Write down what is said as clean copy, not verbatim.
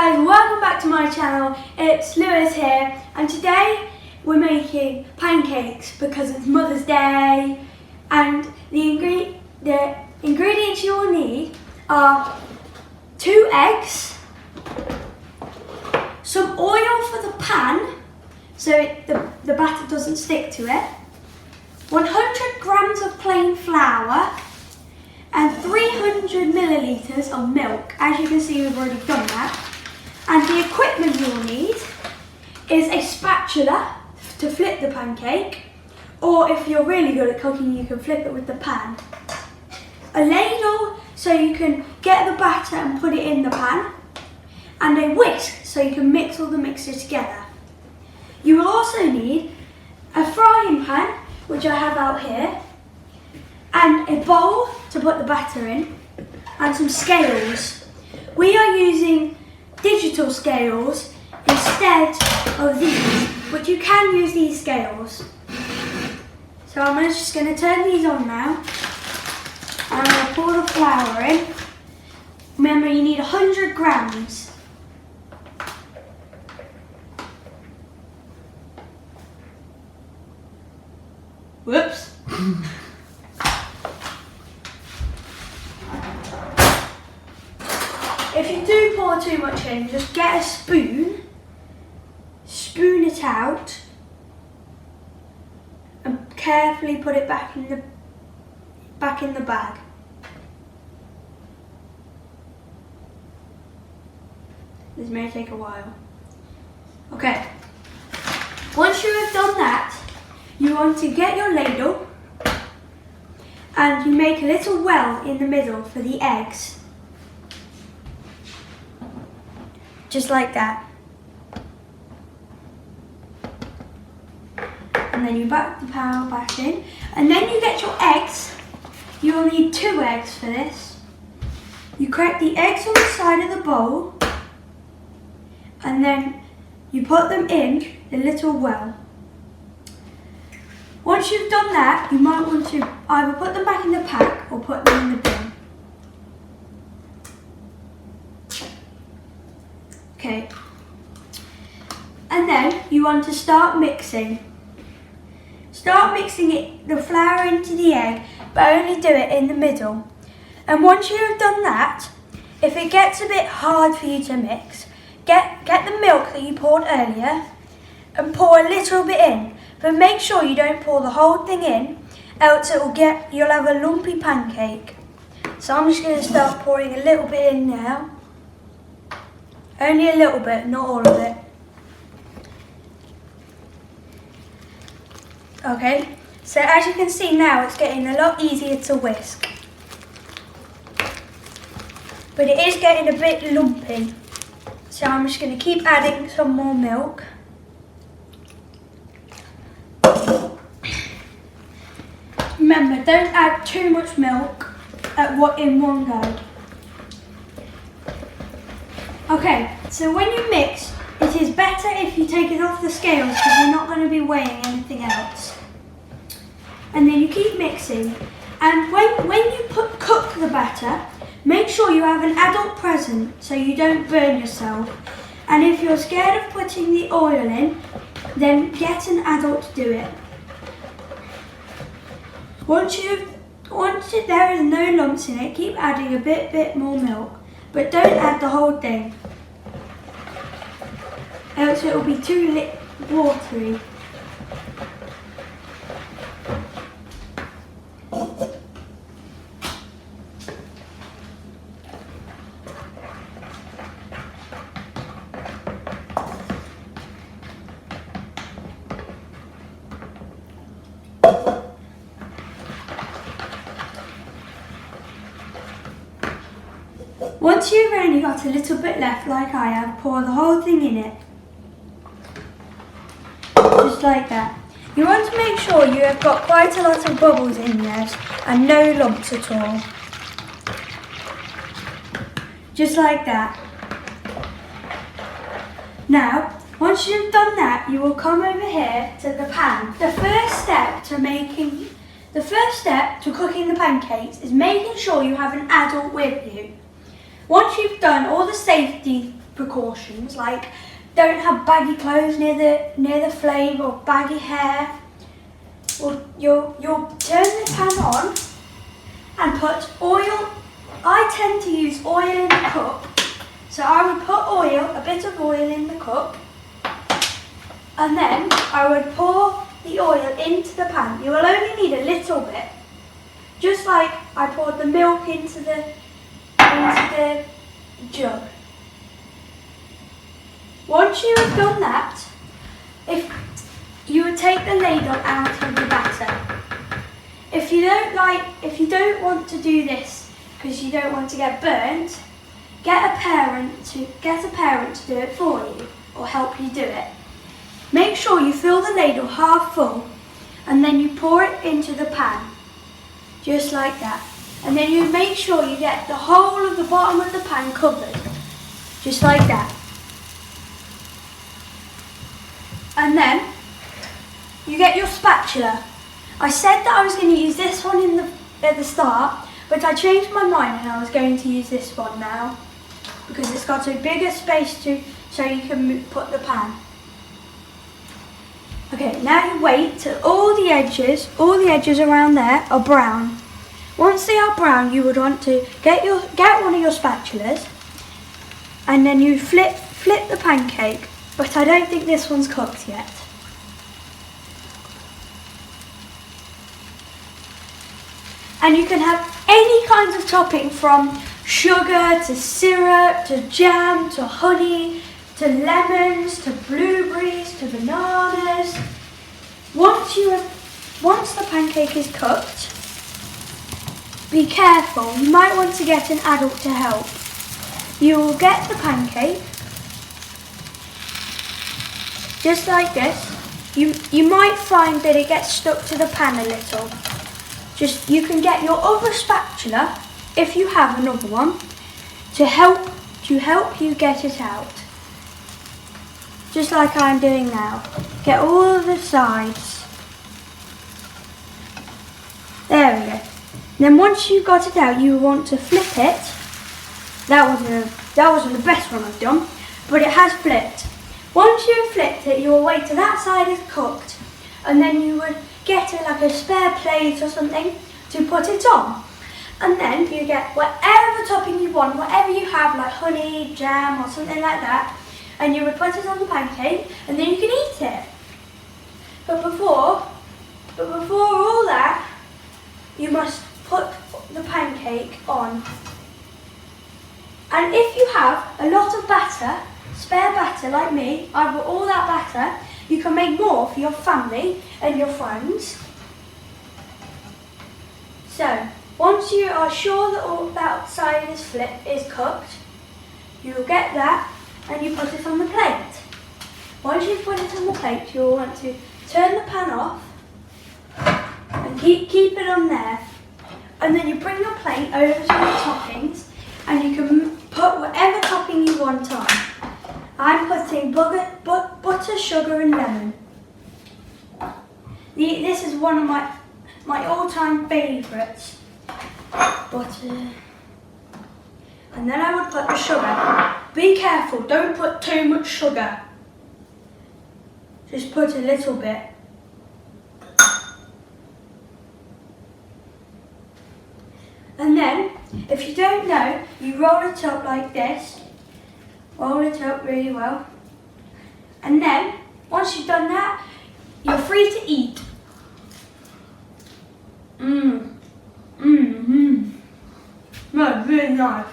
guys, welcome back to my channel. It's Lewis here, and today we're making pancakes because it's Mother's Day, and the ingredients you will need are 2 eggs, some oil for the pan so the batter doesn't stick to it, 100 grams of plain flour, and 300 millilitres of milk. As you can see, we've already done that. And the equipment you'll need is a spatula to flip the pancake, or if you're really good at cooking, you can flip it with the pan. A ladle so you can get the batter and put it in the pan, and a whisk so you can mix all the mixture together. You will also need a frying pan, which I have out here, and a bowl to put the batter in, and some scales. We are using digital scales instead of these, but you can use these scales. So I'm just going to turn these on now, and I'm going to pour the flour in. Remember, you need 100 grams. Whoops. If you do pour too much in, just get a spoon, spoon it out, and carefully put it back in the bag. This may take a while. Okay. Once you have done that, you want to get your ladle and you make a little well in the middle for the eggs. Just like that. And then you back the pan back in. And then you get your eggs. You will need 2 eggs for this. You crack the eggs on the side of the bowl. And then you put them in the little well. Once you've done that, you might want to either put them back in the pack or put them in the bin. Okay, and then you want to start mixing. Start mixing the flour into the egg, but only do it in the middle. And once you have done that, if it gets a bit hard for you to mix, get the milk that you poured earlier and pour a little bit in. But make sure you don't pour the whole thing in, else you'll have a lumpy pancake. So I'm just going to start pouring a little bit in now. Only a little bit, not all of it. Okay, so as you can see now, it's getting a lot easier to whisk. But it is getting a bit lumpy. So I'm just going to keep adding some more milk. Remember, don't add too much milk in one go. Okay, so when you mix, it is better if you take it off the scales because you're not going to be weighing anything else. And then you keep mixing. And when you cook the batter, make sure you have an adult present so you don't burn yourself. And if you're scared of putting the oil in, then get an adult to do it. Once there is no lumps in it, keep adding a bit more milk. But don't add the whole thing, else it will be too watery. Once you've only got a little bit left, like I have, pour the whole thing in it. Just like that. You want to make sure you have got quite a lot of bubbles in there and no lumps at all. Just like that. Now, once you've done that, you will come over here to the pan. The first step to cooking the pancakes is making sure you have an adult with you. Once you've done all the safety precautions, like don't have baggy clothes near the flame or baggy hair. Well, you'll turn the pan on and put oil. I tend to use oil in the cup, so I would put a bit of oil in the cup, and then I would pour the oil into the pan. You will only need a little bit, just like I poured the milk into the jug. Once you have done that, if you would take the ladle out of the batter. If you don't want to do this because you don't want to get burnt, get a parent to do it for you or help you do it. Make sure you fill the ladle half full and then you pour it into the pan, just like that. And then you make sure you get the whole of the bottom of the pan covered, just like that. And then you get your spatula. I said that I was going to use this one at the start, but I changed my mind and I was going to use this one now because it's got a bigger space so you can put the pan. Okay, now you wait till all the edges around there are brown. Once they are brown, you would want to get one of your spatulas and then you flip the pancake, but I don't think this one's cooked yet. And you can have any kinds of topping from sugar to syrup to jam to honey to lemons to blueberries to bananas. Once the pancake is cooked, be careful, you might want to get an adult to help. You will get the pancake just like this. You might find that it gets stuck to the pan a little. You can get your other spatula, if you have another one, to help you get it out. Just like I'm doing now. Get all of the sides. There we go. Then once you've got it out, you want to flip it. That wasn't the best one I've done, but it has flipped. Once you've flipped it, you will wait till that side is cooked, and then you would get like a spare plate or something to put it on. And then you get whatever topping you want, whatever you have, like honey, jam or something like that, and you would put it on the pancake and then you can eat it. But before all that, you must put the pancake on. And if you have a lot of batter, spare batter like me, I've got all that batter, you can make more for your family and your friends. So, once you are sure that all that side is cooked, you will get that and you put it on the plate. Once you've put it on the plate, you'll want to turn the pan off and keep it on there. And then you bring your plate over to the toppings and you can put whatever topping you want on. I'm putting butter, sugar and lemon. This is one of my all-time favourites. Butter. And then I would put the sugar. Be careful, don't put too much sugar. Just put a little bit. And then, if you don't know, you roll it up like this. Roll it up really well. And then, once you've done that, you're free to eat. That's really nice.